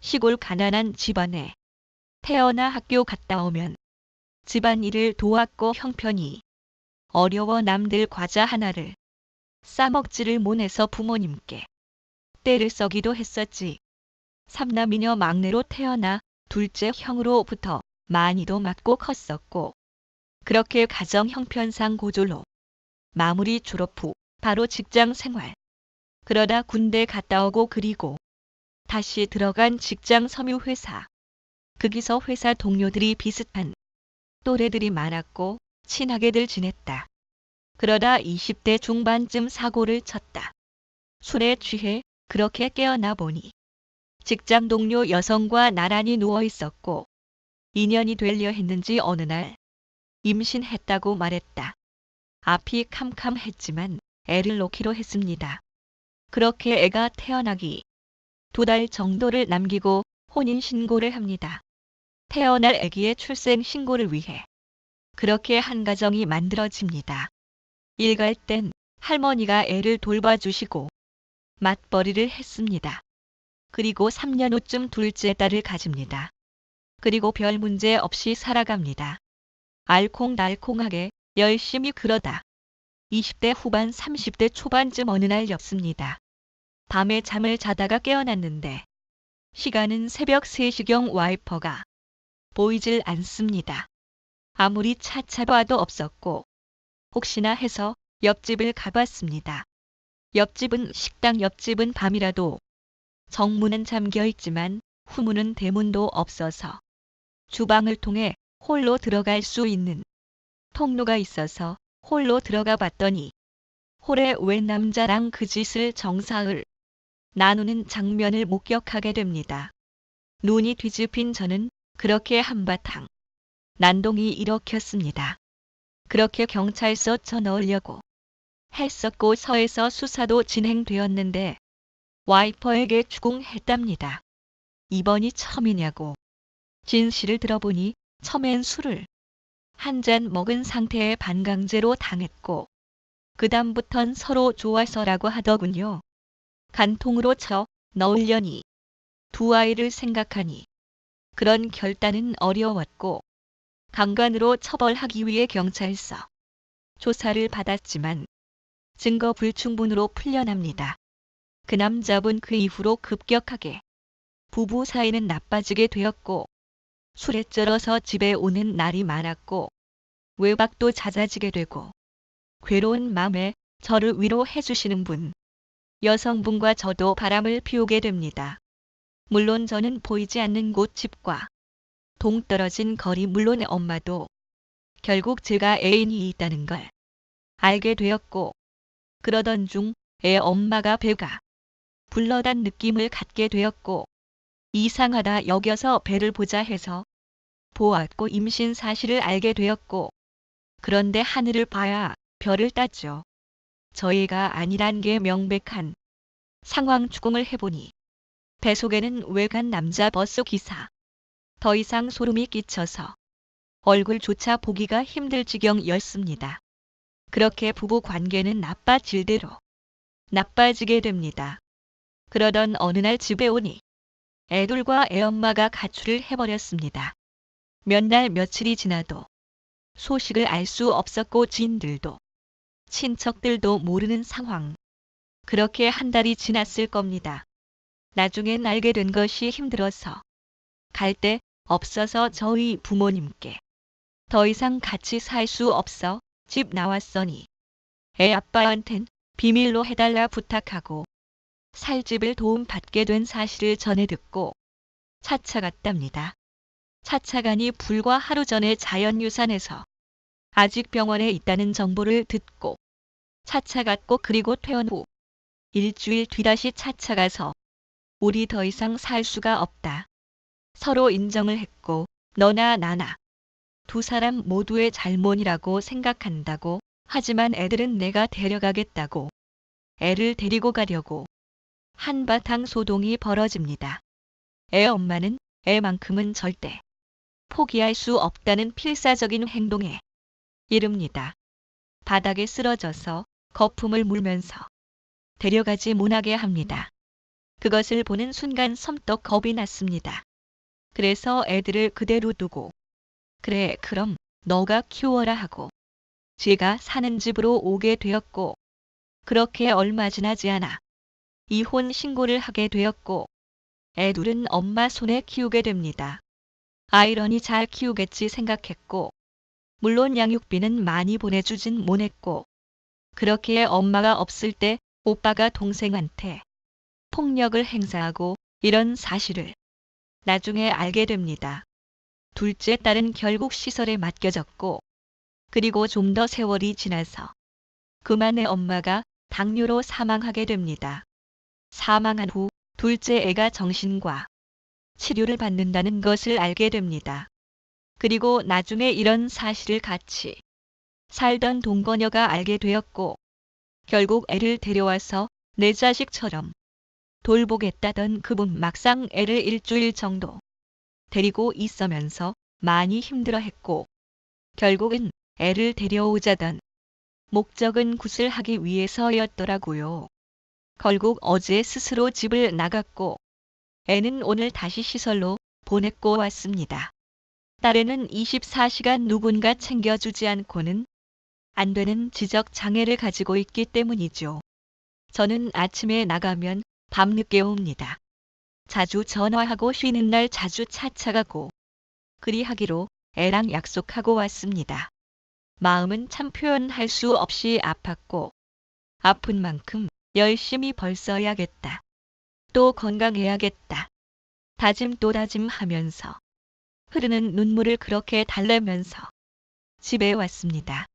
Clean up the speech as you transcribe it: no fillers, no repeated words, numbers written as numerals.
시골 가난한 집안에 태어나 학교 갔다 오면 집안일을 도왔고 형편이 어려워 남들 과자 하나를 싸먹지를 못해서 부모님께 떼를 써기도 했었지. 삼남이녀 막내로 태어나 둘째 형으로부터 많이도 맞고 컸었고, 그렇게 가정 형편상 고졸로 마무리 졸업 후 바로 직장 생활. 그러다 군대 갔다 오고 그리고 다시 들어간 직장 섬유회사. 거기서 회사 동료들이 비슷한 또래들이 많았고 친하게들 지냈다. 그러다 20대 중반쯤 사고를 쳤다. 술에 취해 그렇게 깨어나 보니 직장 동료 여성과 나란히 누워 있었고, 인연이 되려 했는지 어느 날 임신했다고 말했다. 앞이 캄캄했지만 애를 놓기로 했습니다. 그렇게 애가 태어나기 2달 정도를 남기고 혼인신고를 합니다. 태어날 아기의 출생신고를 위해 그렇게 한 가정이 만들어집니다. 일갈 땐 할머니가 애를 돌봐주시고 맞벌이를 했습니다. 그리고 3년 후쯤 둘째 딸을 가집니다. 그리고 별 문제 없이 살아갑니다. 알콩달콩하게 열심히 그러다 20대 후반 30대 초반쯤 어느 날이었습니다. 밤에 잠을 자다가 깨어났는데 시간은 새벽 3시경. 와이퍼가 보이질 않습니다. 아무리 찾아봐도 없었고 혹시나 해서 옆집을 가봤습니다. 옆집은 식당 옆집은 밤이라도 정문은 잠겨 있지만 후문은 대문도 없어서 주방을 통해 홀로 들어갈 수 있는 통로가 있어서 홀로 들어가 봤더니 홀에 웬 남자랑 그 짓을 정사을 나누는 장면을 목격하게 됩니다. 눈이 뒤집힌 저는 그렇게 한바탕 난동이 일으켰습니다. 그렇게 경찰서 쳐넣으려고 했었고 서에서 수사도 진행되었는데 와이퍼에게 추궁했답니다. 이번이 처음이냐고. 진실을 들어보니 처음엔 술을 한 잔 먹은 상태에 반강제로 당했고 그다음부턴 서로 좋아서라고 하더군요. 간통으로 쳐 넣으려니 두 아이를 생각하니 그런 결단은 어려웠고 강간으로 처벌하기 위해 경찰서 조사를 받았지만 증거 불충분으로 풀려납니다. 그 남자분 그 이후로 급격하게 부부 사이는 나빠지게 되었고 술에 쩔어서 집에 오는 날이 많았고 외박도 잦아지게 되고 괴로운 마음에 저를 위로해 주시는 분, 여성분과 저도 바람을 피우게 됩니다. 물론 저는 보이지 않는 곳 집과 동떨어진 거리 물론 엄마도 결국 제가 애인이 있다는 걸 알게 되었고 그러던 중 애 엄마가 배가 불러단 느낌을 갖게 되었고 이상하다 여겨서 배를 보자 해서 보았고 임신 사실을 알게 되었고 그런데 하늘을 봐야 별을 땄죠. 저희가 아니란 게 명백한 상황 추궁을 해보니 배 속에는 외간 남자 버스 기사. 더 이상 소름이 끼쳐서 얼굴조차 보기가 힘들 지경이었습니다. 그렇게 부부 관계는 나빠질 대로 나빠지게 됩니다. 그러던 어느 날 집에 오니 애들과 애엄마가 가출을 해버렸습니다. 몇 날 며칠이 지나도 소식을 알 수 없었고 지인들도 친척들도 모르는 상황. 그렇게 한 달이 지났을 겁니다. 나중엔 알게 된 것이 힘들어서 갈 데 없어서 저희 부모님께 더 이상 같이 살 수 없어 집 나왔으니 애 아빠한텐 비밀로 해달라 부탁하고 살 집을 도움받게 된 사실을 전해 듣고 찾아갔답니다. 찾아가니 불과 하루 전에 자연유산에서 아직 병원에 있다는 정보를 듣고 찾아갔고 그리고 퇴원 후 일주일 뒤 다시 찾아가서 우리 더 이상 살 수가 없다. 서로 인정을 했고 너나 나나 두 사람 모두의 잘못이라고 생각한다고 하지만 애들은 내가 데려가겠다고 애를 데리고 가려고 한바탕 소동이 벌어집니다. 애 엄마는 애만큼은 절대 포기할 수 없다는 필사적인 행동에 이릅니다. 바닥에 쓰러져서 거품을 물면서 데려가지 못하게 합니다. 그것을 보는 순간 섬떡 겁이 났습니다. 그래서 애들을 그대로 두고 그래 그럼 너가 키워라 하고 제가 사는 집으로 오게 되었고 그렇게 얼마 지나지 않아 이혼 신고를 하게 되었고 애 둘은 엄마 손에 키우게 됩니다. 아이러니 잘 키우겠지 생각했고 물론 양육비는 많이 보내주진 못했고 그렇기에 엄마가 없을 때 오빠가 동생한테 폭력을 행사하고 이런 사실을 나중에 알게 됩니다. 둘째 딸은 결국 시설에 맡겨졌고 그리고 좀 더 세월이 지나서 그만의 엄마가 당뇨로 사망하게 됩니다. 사망한 후 둘째 애가 정신과 치료를 받는다는 것을 알게 됩니다. 그리고 나중에 이런 사실을 같이 살던 동거녀가 알게 되었고 결국 애를 데려와서 내 자식처럼 돌보겠다던 그분 막상 애를 일주일 정도 데리고 있으면서 많이 힘들어했고 결국은 애를 데려오자던 목적은 굿을 하기 위해서였더라고요. 결국 어제 스스로 집을 나갔고 애는 오늘 다시 시설로 보냈고 왔습니다. 딸애는 24시간 누군가 챙겨주지 않고는 안 되는 지적 장애를 가지고 있기 때문이죠. 저는 아침에 나가면 밤늦게 옵니다. 자주 전화하고 쉬는 날 자주 차차가고 그리하기로 애랑 약속하고 왔습니다. 마음은 참 표현할 수 없이 아팠고 아픈 만큼 열심히 벌써야겠다. 또 건강해야겠다. 다짐 또 다짐하면서 흐르는 눈물을 그렇게 달래면서 집에 왔습니다.